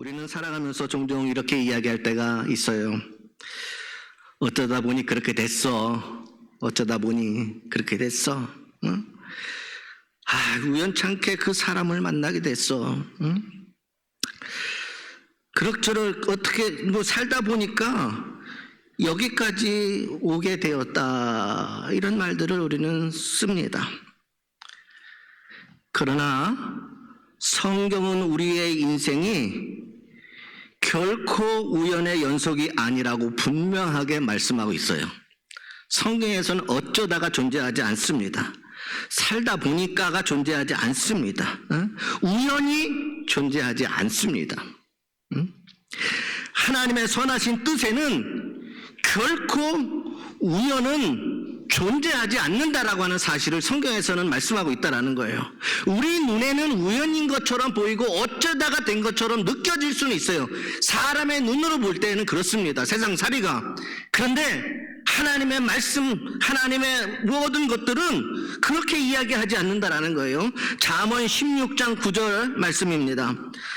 우리는 살아가면서 종종 이렇게 이야기할 때가 있어요. 어쩌다 보니 그렇게 됐어. 어쩌다 보니 그렇게 됐어. 응? 우연찮게 그 사람을 만나게 됐어. 응? 그럭저럭 어떻게 살다 보니까 여기까지 오게 되었다. 이런 말들을 우리는 씁니다. 그러나 성경은 우리의 인생이 결코 우연의 연속이 아니라고 분명하게 말씀하고 있어요. 성경에서는 어쩌다가 존재하지 않습니다. 살다 보니까가 존재하지 않습니다. 우연히 존재하지 않습니다. 하나님의 선하신 뜻에는 결코 우연은 존재하지 않는다라고 하는 사실을 성경에서는 말씀하고 있다는 거예요. 우리 눈에는 우연인 것처럼 보이고 어쩌다가 된 것처럼 느껴질 수는 있어요. 사람의 눈으로 볼 때는 그렇습니다. 세상살이가. 그런데 하나님의 말씀, 하나님의 모든 것들은 그렇게 이야기하지 않는다라는 거예요. 잠언 16장 9절 말씀입니다.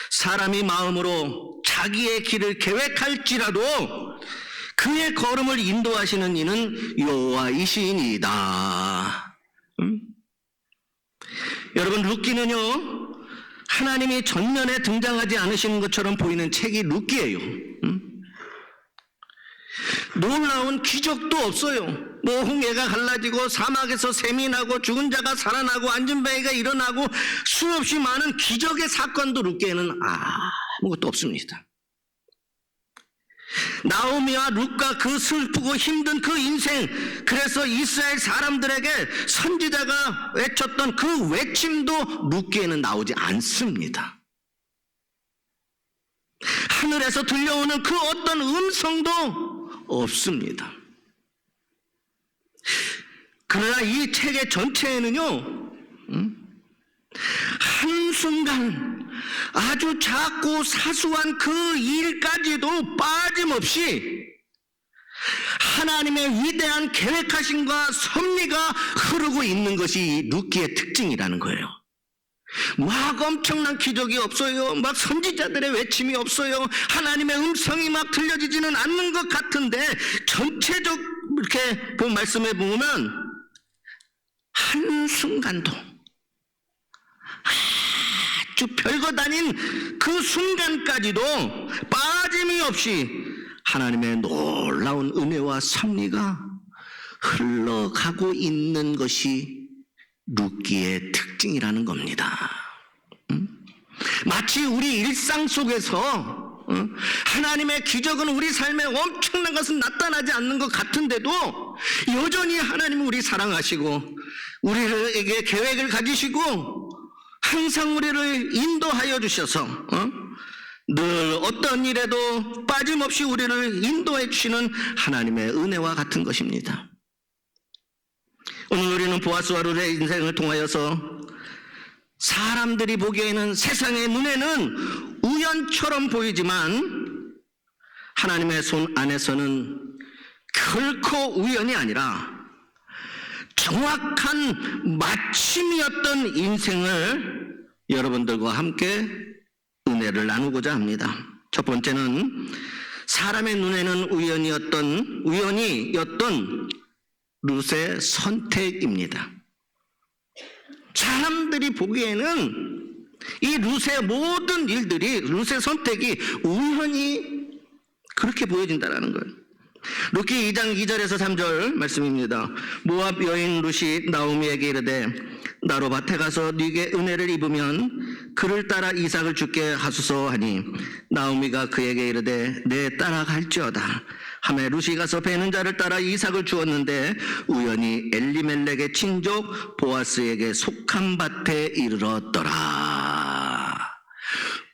사람이 마음으로 자기의 길을 계획할지라도 그의 걸음을 인도하시는 이는 여호와이시니이다. 여러분, 룻기는요, 하나님이 전면에 등장하지 않으시는 것처럼 보이는 책이 룻기예요. 놀라운 기적도 없어요. 홍해가 갈라지고 사막에서 샘이 나고 죽은 자가 살아나고 앉은 뱅이가 일어나고 수없이 많은 기적의 사건도 룻기에는 아무것도 없습니다. 나오미와 룻과 그 슬프고 힘든 그 인생, 그래서 이스라엘 사람들에게 선지자가 외쳤던 그 외침도 룻기에는 나오지 않습니다. 하늘에서 들려오는 그 어떤 음성도 없습니다. 그러나 이 책의 전체에는요, 한순간 아주 작고 사소한 그 일까지도 빠짐없이 하나님의 위대한 계획하심과 섭리가 흐르고 있는 것이 룻기의 특징이라는 거예요. 막 엄청난 기적이 없어요. 막 선지자들의 외침이 없어요. 하나님의 음성이 막 들려지지는 않는 것 같은데 전체적 이렇게 말씀해 보면 한순간도 아주 별것 아닌 그 순간까지도 빠짐이 없이 하나님의 놀라운 은혜와 섭리가 흘러가고 있는 것이 룻기의 특징이라는 겁니다. 마치 우리 일상 속에서 하나님의 기적은 우리 삶에 엄청난 것은 나타나지 않는 것 같은데도 여전히 하나님은 우리 사랑하시고 우리에게 계획을 가지시고 항상 우리를 인도하여 주셔서 늘 어떤 일에도 빠짐없이 우리를 인도해 주시는 하나님의 은혜와 같은 것입니다. 오늘 우리는 보아스와 룻의 인생을 통하여서 사람들이 보기에는 세상의 눈에는 우연처럼 보이지만 하나님의 손 안에서는 결코 우연이 아니라 정확한 마침이었던 인생을 여러분들과 함께 은혜를 나누고자 합니다. 첫 번째는 사람의 눈에는 우연이었던 룻의 선택입니다. 사람들이 보기에는 이 룻의 모든 일들이, 룻의 선택이 우연히 그렇게 보여진다는 거예요. 룻기 2장 2절에서 3절 말씀입니다. 모압 여인 룻이 나오미에게 이르되 나로 밭에 가서 네게 은혜를 입으면 그를 따라 이삭을 주게 하소서 하니 나오미가 그에게 이르되 내 따라갈지어다 하매 룻이 가서 베는 자를 따라 이삭을 주었는데 우연히 엘리멜렉의 친족 보아스에게 속한 밭에 이르렀더라.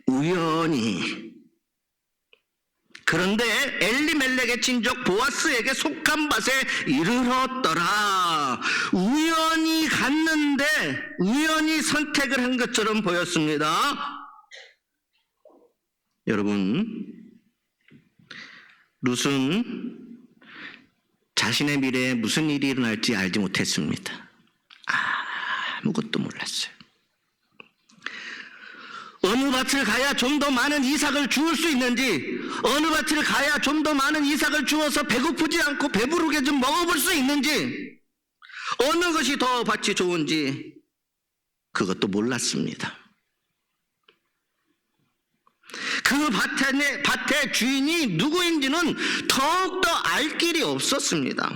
우연히. 그런데 엘리멜렉의 친족 보아스에게 속한 밭에 이르렀더라. 우연히 갔는데 우연히 선택을 한 것처럼 보였습니다. 여러분, 룻은 자신의 미래에 무슨 일이 일어날지 알지 못했습니다. 아무것도 몰랐어요. 어느 밭을 가야 좀 더 많은 이삭을 주울 수 있는지, 어느 밭을 가야 좀 더 많은 이삭을 주어서 배고프지 않고 배부르게 좀 먹어볼 수 있는지, 어느 것이 더 밭이 좋은지 그것도 몰랐습니다. 그 밭의 주인이 누구인지는 더욱더 알 길이 없었습니다.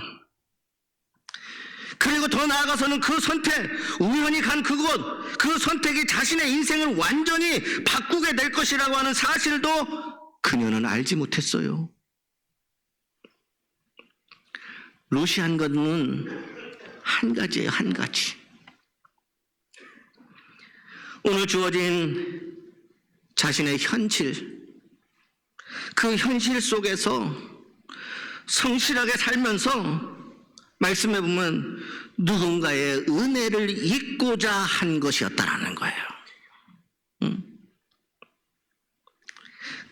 그리고 더 나아가서는 그 선택, 우연히 간 그곳, 그 선택이 자신의 인생을 완전히 바꾸게 될 것이라고 하는 사실도 그녀는 알지 못했어요. 루시한 것은 한 가지예요, 한 가지. 오늘 주어진 자신의 현실, 그 현실 속에서 성실하게 살면서 말씀해 보면 누군가의 은혜를 잊고자 한 것이었다라는 거예요.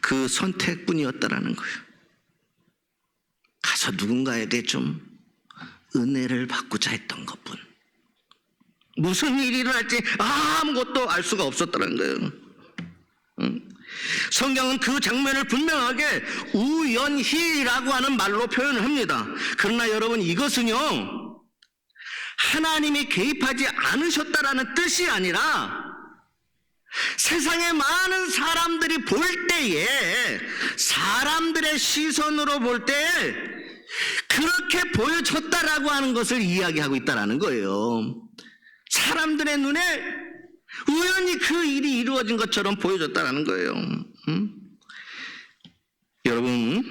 그 선택뿐이었다라는 거예요. 가서 누군가에게 좀 은혜를 받고자 했던 것뿐. 무슨 일이 일어날지 아무것도 알 수가 없었다는 거예요. 성경은 그 장면을 분명하게 우연히라고 하는 말로 표현을 합니다. 그러나 여러분, 이것은요 하나님이 개입하지 않으셨다라는 뜻이 아니라 세상의 많은 사람들이 볼 때에, 사람들의 시선으로 볼 때 그렇게 보여졌다라고 하는 것을 이야기하고 있다라는 거예요. 사람들의 눈에 우연히 그 일이 이루어진 것처럼 보여졌다라는 거예요. 여러분,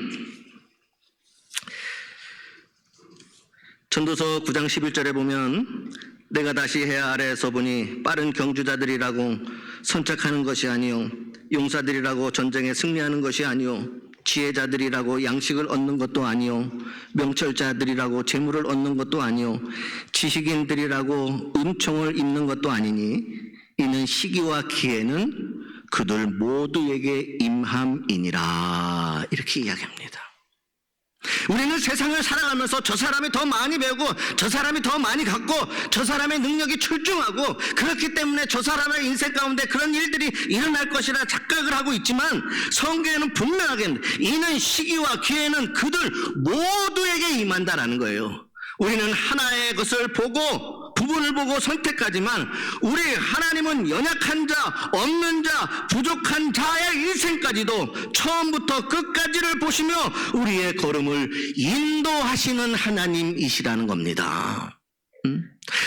전도서 9장 11절에 보면 내가 다시 해야 아래에서 보니 빠른 경주자들이라고 선착하는 것이 아니요 용사들이라고 전쟁에 승리하는 것이 아니요 지혜자들이라고 양식을 얻는 것도 아니요 명철자들이라고 재물을 얻는 것도 아니요 지식인들이라고 은총을 입는 것도 아니니 이는 시기와 기회는 그들 모두에게 임함이니라. 이렇게 이야기합니다. 우리는 세상을 살아가면서 저 사람이 더 많이 배우고 저 사람이 더 많이 갖고 저 사람의 능력이 출중하고 그렇기 때문에 저 사람의 인생 가운데 그런 일들이 일어날 것이라 착각을 하고 있지만, 성경에는 분명하게 이는 시기와 기회는 그들 모두에게 임한다라는 거예요. 우리는 하나의 것을 보고 부분을 보고 선택하지만 우리 하나님은 연약한 자, 없는 자, 부족한 자의 인생까지도 처음부터 끝까지를 보시며 우리의 걸음을 인도하시는 하나님이시라는 겁니다.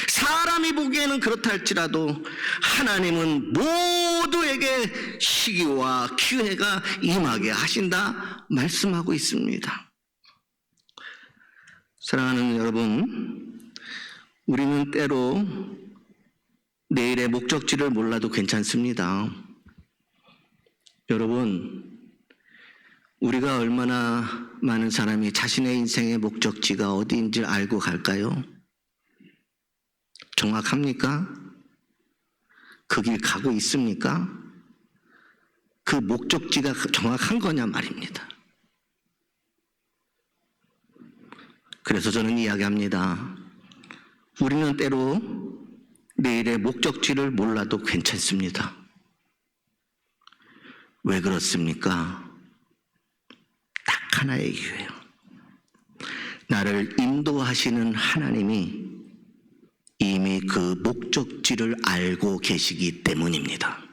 사람이 보기에는 그렇다 할지라도 하나님은 모두에게 시기와 기회가 임하게 하신다 말씀하고 있습니다. 사랑하는 여러분, 우리는 때로 내일의 목적지를 몰라도 괜찮습니다. 여러분, 우리가 얼마나 많은 사람이 자신의 인생의 목적지가 어디인지 알고 갈까요? 정확합니까? 그 길 가고 있습니까? 그 목적지가 정확한 거냐 말입니다. 그래서 저는 이야기합니다. 우리는 때로 내일의 목적지를 몰라도 괜찮습니다. 왜 그렇습니까? 딱 하나의 이유예요. 나를 인도하시는 하나님이 이미 그 목적지를 알고 계시기 때문입니다.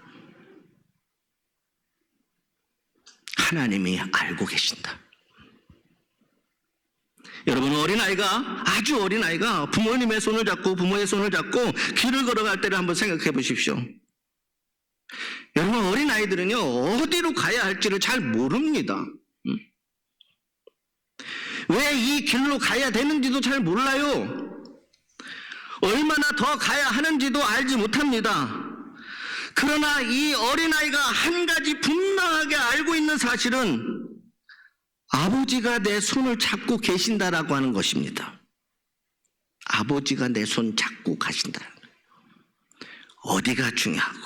하나님이 알고 계신다. 여러분, 어린아이가, 아주 어린아이가 부모님의 손을 잡고 부모의 손을 잡고 길을 걸어갈 때를 한번 생각해 보십시오. 여러분, 어린아이들은요 어디로 가야 할지를 잘 모릅니다. 왜 이 길로 가야 되는지도 잘 몰라요. 얼마나 더 가야 하는지도 알지 못합니다. 그러나 이 어린아이가 한 가지 분명하게 알고 있는 사실은 아버지가 내 손을 잡고 계신다라고 하는 것입니다. 아버지가 내 손 잡고 가신다. 어디가 중요하고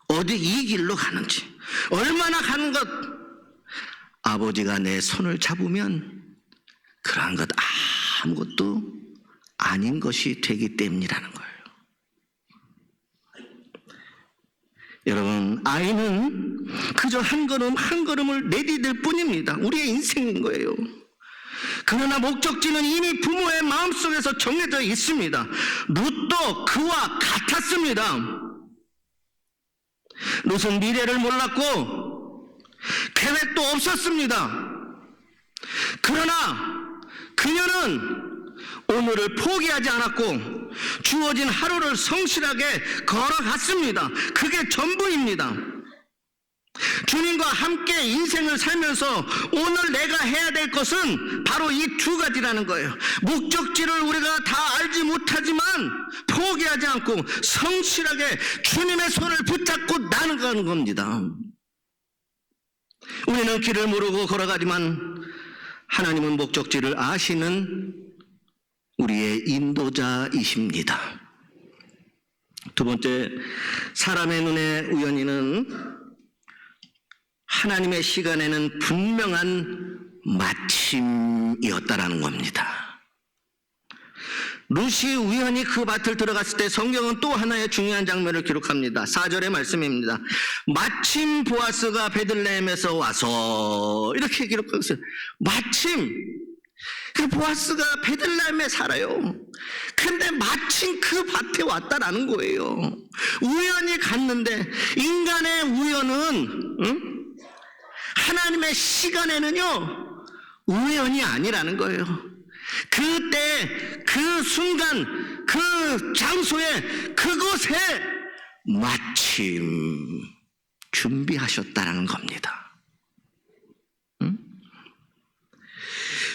어디 이 길로 가는지 얼마나 가는 것, 아버지가 내 손을 잡으면 그러한 것 아무것도 아닌 것이 되기 때문이라는 거예요. 여러분, 아이는 그저 한 걸음 한 걸음을 내디딜 뿐입니다. 우리의 인생인 거예요. 그러나 목적지는 이미 부모의 마음속에서 정해져 있습니다. 룻도 그와 같았습니다. 룻은 미래를 몰랐고 계획도 없었습니다. 그러나 그녀는 오늘을 포기하지 않았고 주어진 하루를 성실하게 걸어갔습니다. 그게 전부입니다. 주님과 함께 인생을 살면서 오늘 내가 해야 될 것은 바로 이 두 가지라는 거예요. 목적지를 우리가 다 알지 못하지만 포기하지 않고 성실하게 주님의 손을 붙잡고 나아가는 겁니다. 우리는 길을 모르고 걸어가지만 하나님은 목적지를 아시는 우리의 인도자이십니다. 두 번째, 사람의 눈에 우연히는 하나님의 시간에는 분명한 마침이었다라는 겁니다. 룻이 우연히 그 밭을 들어갔을 때 성경은 또 하나의 중요한 장면을 기록합니다. 4절의 말씀입니다. 마침 보아스가 베들레헴에서 와서, 이렇게 기록하고 있어요. 마침 그 보아스가 베들레헴에 살아요. 근데 마침 그 밭에 왔다라는 거예요. 우연히 갔는데, 인간의 우연은 하나님의 시간에는요 우연이 아니라는 거예요. 그때 그 순간 그 장소에 그곳에 마침 준비하셨다라는 겁니다.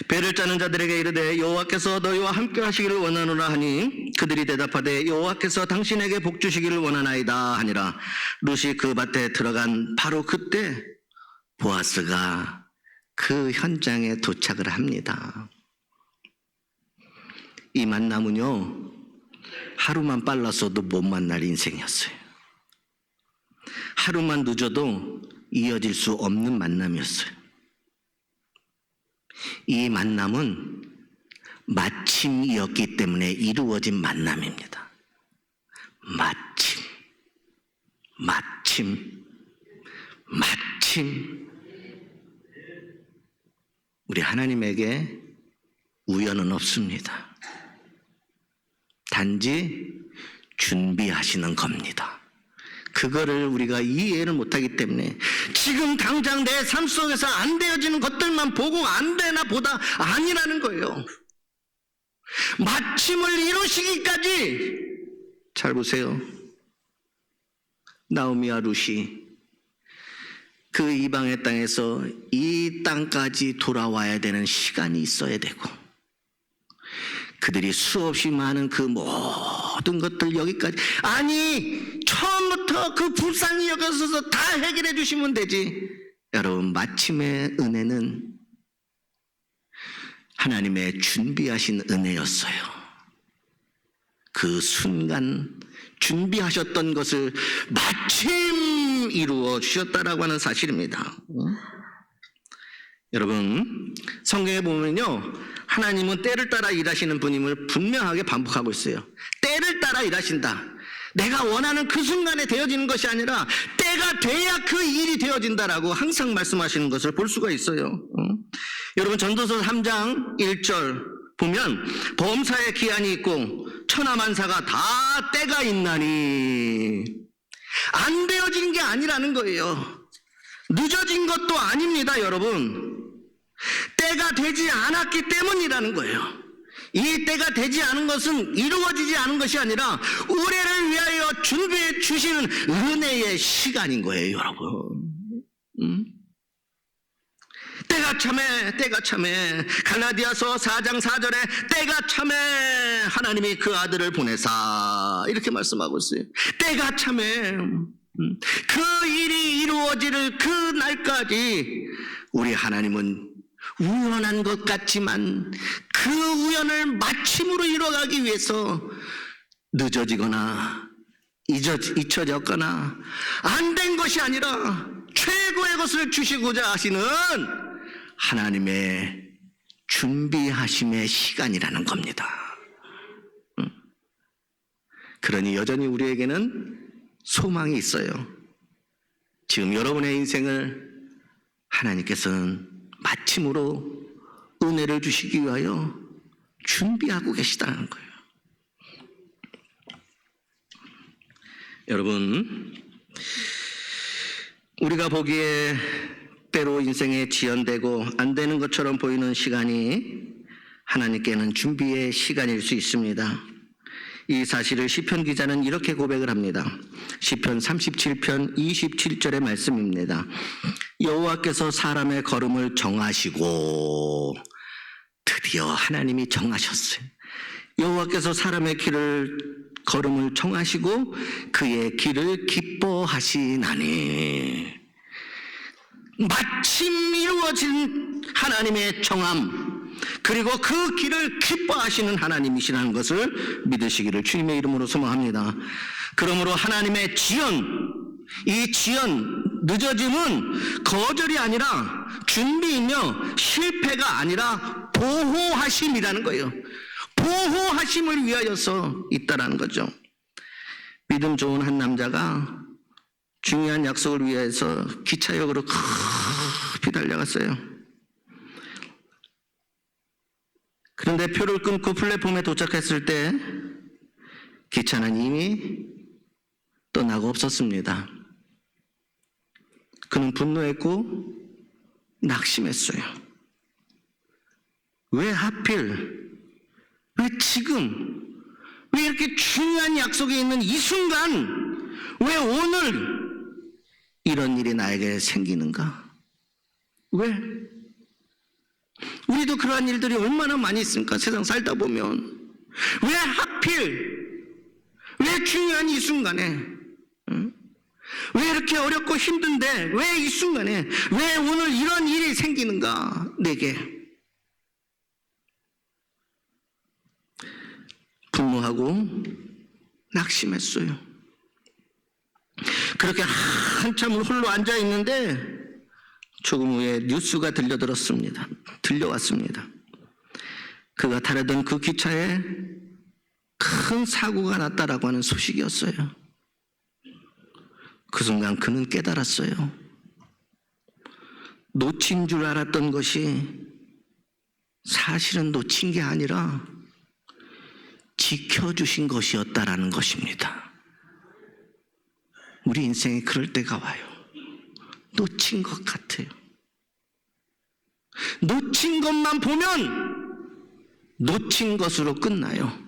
배를 짜는 자들에게 이르되 여호와께서 너희와 함께 하시기를 원하노라 하니 그들이 대답하되 여호와께서 당신에게 복 주시기를 원하나이다 하니라. 룻이 그 밭에 들어간 바로 그때 보아스가 그 현장에 도착을 합니다. 이 만남은요 하루만 빨랐어도 못 만날 인생이었어요. 하루만 늦어도 이어질 수 없는 만남이었어요. 이 만남은 마침이었기 때문에 이루어진 만남입니다. 마침. 우리 하나님에게 우연은 없습니다. 단지 준비하시는 겁니다. 그거를 우리가 이해를 못하기 때문에 지금 당장 내 삶 속에서 안 되어지는 것들만 보고 안 되나 보다 아니라는 거예요. 마침을 이루시기까지, 잘 보세요. 나오미와 룻이 그 이방의 땅에서 이 땅까지 돌아와야 되는 시간이 있어야 되고, 그들이 수없이 많은 그 모든 것들 여기까지, 아니 처음부터 그 불쌍히 여겨서 다 해결해 주시면 되지. 여러분, 마침의 은혜는 하나님의 준비하신 은혜였어요. 그 순간 준비하셨던 것을 마침 이루어 주셨다라고 하는 사실입니다. 여러분, 성경에 보면요 하나님은 때를 따라 일하시는 분임을 분명하게 반복하고 있어요. 때를 따라 일하신다. 내가 원하는 그 순간에 되어지는 것이 아니라 때가 돼야 그 일이 되어진다라고 항상 말씀하시는 것을 볼 수가 있어요. 여러분, 전도서 3장 1절 보면 범사에 기한이 있고 천하만사가 다 때가 있나니, 안 되어진 게 아니라는 거예요. 늦어진 것도 아닙니다. 여러분, 때가 되지 않았기 때문이라는 거예요. 이 때가 되지 않은 것은 이루어지지 않은 것이 아니라 우리를 위하여 준비해 주시는 은혜의 시간인 거예요. 여러분, 때가 참에 갈라디아서 4장 4절에 때가 참에 하나님이 그 아들을 보내사, 이렇게 말씀하고 있어요. 때가 참에 그 일이 이루어지는 그 날까지 우리 하나님은 우연한 것 같지만 그 우연을 마침으로 이뤄가기 위해서 늦어지거나 잊혀졌거나 안 된 것이 아니라 최고의 것을 주시고자 하시는 하나님의 준비하심의 시간이라는 겁니다. 그러니 여전히 우리에게는 소망이 있어요. 지금 여러분의 인생을 하나님께서는 마침으로 은혜를 주시기 위하여 준비하고 계시다는 거예요. 여러분, 우리가 보기에 때로 인생에 지연되고 안 되는 것처럼 보이는 시간이 하나님께는 준비의 시간일 수 있습니다. 이 사실을 시편 기자는 이렇게 고백을 합니다. 시편 37편 27절의 말씀입니다. 여호와께서 사람의 걸음을 정하시고, 드디어 하나님이 정하셨어요. 여호와께서 사람의 걸음을 정하시고 그의 길을 기뻐하시나니. 마침 이루어진 하나님의 정함, 그리고 그 길을 기뻐하시는 하나님이시라는 것을 믿으시기를 주님의 이름으로 소망합니다. 그러므로 하나님의 지연, 이 지연, 늦어짐은 거절이 아니라 준비이며 실패가 아니라 보호하심이라는 거예요. 보호하심을 위하여서 있다라는 거죠. 믿음 좋은 한 남자가 중요한 약속을 위해서 기차역으로 급히 달려갔어요. 그런데 표를 끊고 플랫폼에 도착했을 때 기차는 이미 떠나고 없었습니다. 그는 분노했고 낙심했어요. 왜 하필, 왜 지금, 왜 이렇게 중요한 약속이 있는 이 순간, 왜 오늘 이런 일이 나에게 생기는가? 왜? 우리도 그러한 일들이 얼마나 많이 있습니까? 세상 살다 보면. 왜 하필, 왜 중요한 이 순간에, 왜 이렇게 어렵고 힘든데, 왜 이 순간에, 왜 오늘 이런 일이 생기는가, 내게? 분노하고 낙심했어요. 그렇게 한참을 홀로 앉아 있는데 조금 후에 뉴스가 들려왔습니다. 그가 타려던 그 기차에 큰 사고가 났다라고 하는 소식이었어요. 그 순간 그는 깨달았어요. 놓친 줄 알았던 것이 사실은 놓친 게 아니라 지켜주신 것이었다라는 것입니다. 우리 인생에 그럴 때가 와요. 놓친 것 같아요. 놓친 것만 보면 놓친 것으로 끝나요.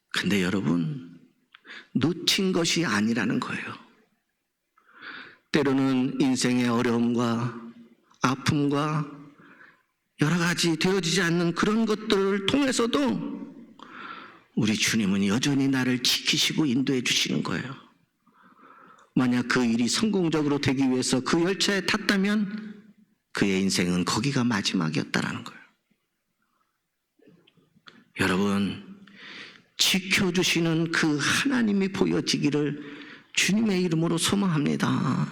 근데 여러분, 놓친 것이 아니라는 거예요. 때로는 인생의 어려움과 아픔과 여러 가지 되어지지 않는 그런 것들을 통해서도 우리 주님은 여전히 나를 지키시고 인도해 주시는 거예요. 만약 그 일이 성공적으로 되기 위해서 그 열차에 탔다면 그의 인생은 거기가 마지막이었다라는 거예요. 여러분, 지켜주시는 그 하나님이 보여지기를 주님의 이름으로 소망합니다.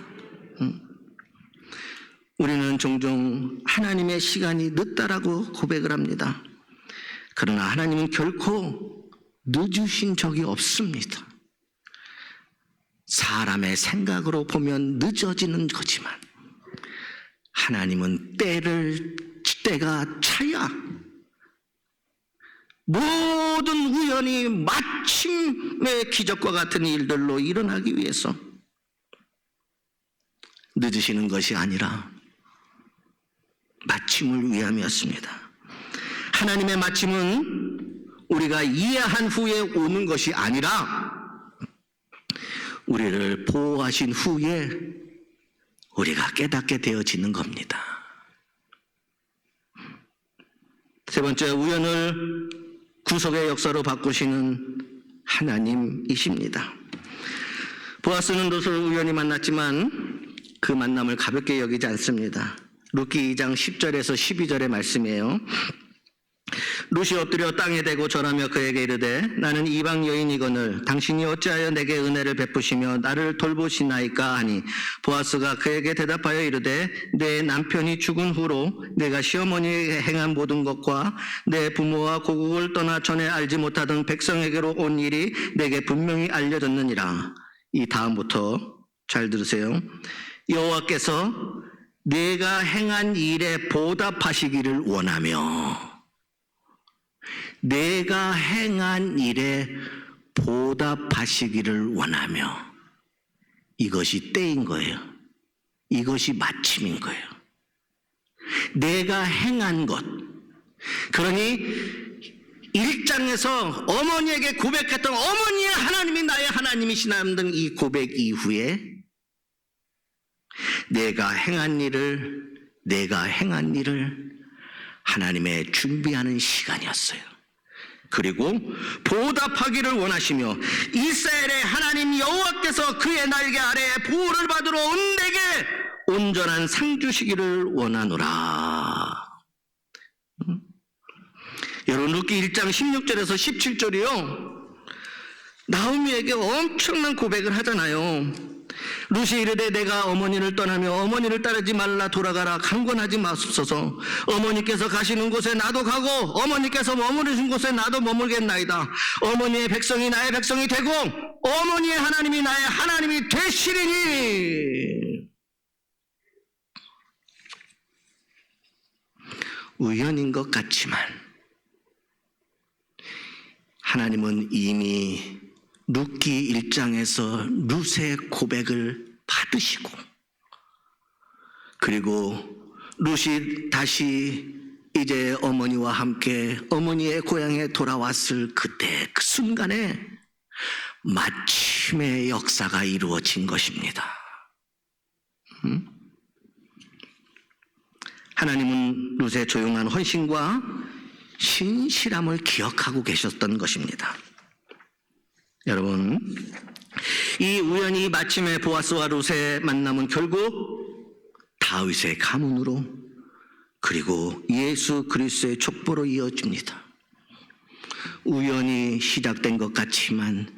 우리는 종종 하나님의 시간이 늦다라고 고백을 합니다. 그러나 하나님은 결코 늦으신 적이 없습니다. 사람의 생각으로 보면 늦어지는 거지만 하나님은 때가 차야 모든 우연이 마침의 기적과 같은 일들로 일어나기 위해서 늦으시는 것이 아니라 마침을 위함이었습니다. 하나님의 마침은 우리가 이해한 후에 오는 것이 아니라 우리를 보호하신 후에 우리가 깨닫게 되어지는 겁니다. 세 번째, 우연을 구속의 역사로 바꾸시는 하나님이십니다. 보아스는 롯을 우연히 만났지만 그 만남을 가볍게 여기지 않습니다. 룻기 2장 10절에서 12절의 말씀이에요. 룻이 엎드려 땅에 대고 절하며 그에게 이르되 나는 이방 여인이거늘 당신이 어찌하여 내게 은혜를 베푸시며 나를 돌보시나이까 하니 보아스가 그에게 대답하여 이르되 내 남편이 죽은 후로 내가 시어머니에게 행한 모든 것과 내 부모와 고국을 떠나 전에 알지 못하던 백성에게로 온 일이 내게 분명히 알려졌느니라. 이 다음부터 잘 들으세요. 여호와께서 내가 행한 일에 보답하시기를 원하며, 내가 행한 일에 보답하시기를 원하며, 이것이 때인 거예요. 이것이 마침인 거예요. 내가 행한 것. 그러니 1장에서 어머니에게 고백했던 어머니의 하나님이 나의 하나님이시나 등 이 고백 이후에 내가 행한 일을 하나님의 준비하는 시간이었어요. 그리고 보답하기를 원하시며 이스라엘의 하나님 여호와께서 그의 날개 아래에 보호를 받으러 온 내게 온전한 상 주시기를 원하노라. 여러분, 룻기 1장 16절에서 17절이요, 나오미에게 엄청난 고백을 하잖아요. 룻이 이르되 내가 어머니를 떠나며 어머니를 따르지 말라, 돌아가라, 강권하지 마옵소서. 어머니께서 가시는 곳에 나도 가고 어머니께서 머무르신 곳에 나도 머물겠나이다. 어머니의 백성이 나의 백성이 되고 어머니의 하나님이 나의 하나님이 되시리니. 우연인 것 같지만 하나님은 이미 룻기 1장에서 룻의 고백을 받으시고, 그리고 룻이 다시 이제 어머니와 함께 어머니의 고향에 돌아왔을 그때 그 순간에 마침의 역사가 이루어진 것입니다. 하나님은 룻의 조용한 헌신과 신실함을 기억하고 계셨던 것입니다. 여러분, 이 우연히 마침에 보아스와 룻의 만남은 결국 다윗의 가문으로, 그리고 예수 그리스도의 족보로 이어집니다. 우연히 시작된 것 같지만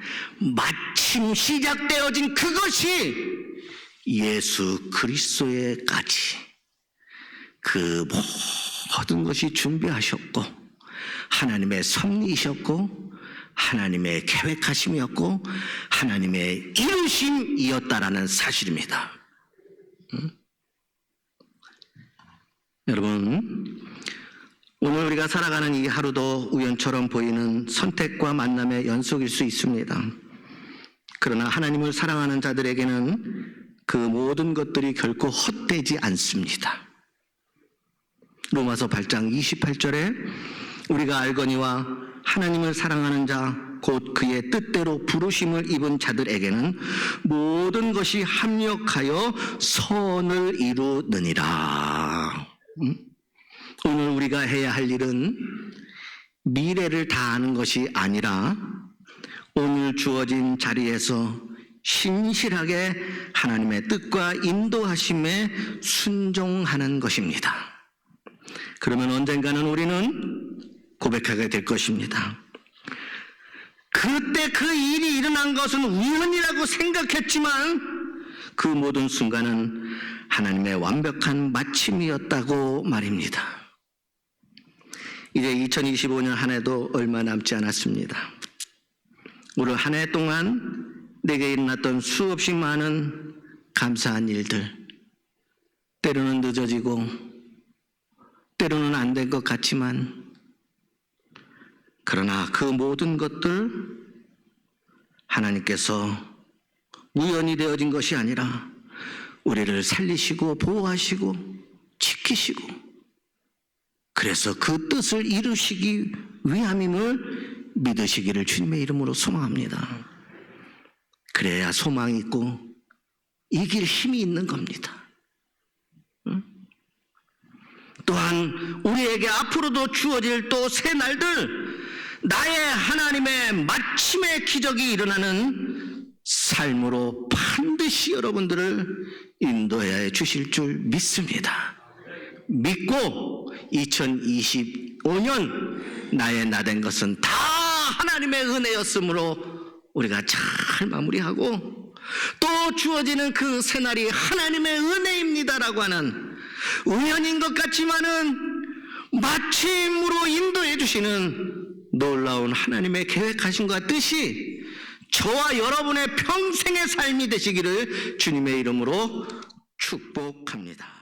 마침 시작되어진 그것이 예수 그리스도에까지 그 모든 것이 준비하셨고 하나님의 섭리이셨고 하나님의 계획하심이었고 하나님의 이루심이었다라는 사실입니다. 여러분, 오늘 우리가 살아가는 이 하루도 우연처럼 보이는 선택과 만남의 연속일 수 있습니다. 그러나 하나님을 사랑하는 자들에게는 그 모든 것들이 결코 헛되지 않습니다. 로마서 8장 28절에 우리가 알거니와 하나님을 사랑하는 자 곧 그의 뜻대로 부르심을 입은 자들에게는 모든 것이 합력하여 선을 이루느니라. 오늘 우리가 해야 할 일은 미래를 다 아는 것이 아니라 오늘 주어진 자리에서 신실하게 하나님의 뜻과 인도하심에 순종하는 것입니다. 그러면 언젠가는 우리는 고백하게 될 것입니다. 그때 그 일이 일어난 것은 우연이라고 생각했지만 그 모든 순간은 하나님의 완벽한 마침이었다고 말입니다. 이제 2025년 한 해도 얼마 남지 않았습니다. 올 한 해 동안 내게 일어났던 수없이 많은 감사한 일들, 때로는 늦어지고 때로는 안 된 것 같지만, 그러나 그 모든 것들 하나님께서 우연히 되어진 것이 아니라 우리를 살리시고 보호하시고 지키시고, 그래서 그 뜻을 이루시기 위함임을 믿으시기를 주님의 이름으로 소망합니다. 그래야 소망이 있고 이길 힘이 있는 겁니다. 또한 우리에게 앞으로도 주어질 또 새 날들, 나의 하나님의 마침의 기적이 일어나는 삶으로 반드시 여러분들을 인도해 주실 줄 믿습니다. 믿고 2025년 나의 나된 것은 다 하나님의 은혜였으므로 우리가 잘 마무리하고, 또 주어지는 그 새날이 하나님의 은혜입니다라고 하는, 우연인 것 같지만은 마침으로 인도해 주시는 놀라운 하나님의 계획하심과 뜻이 저와 여러분의 평생의 삶이 되시기를 주님의 이름으로 축복합니다.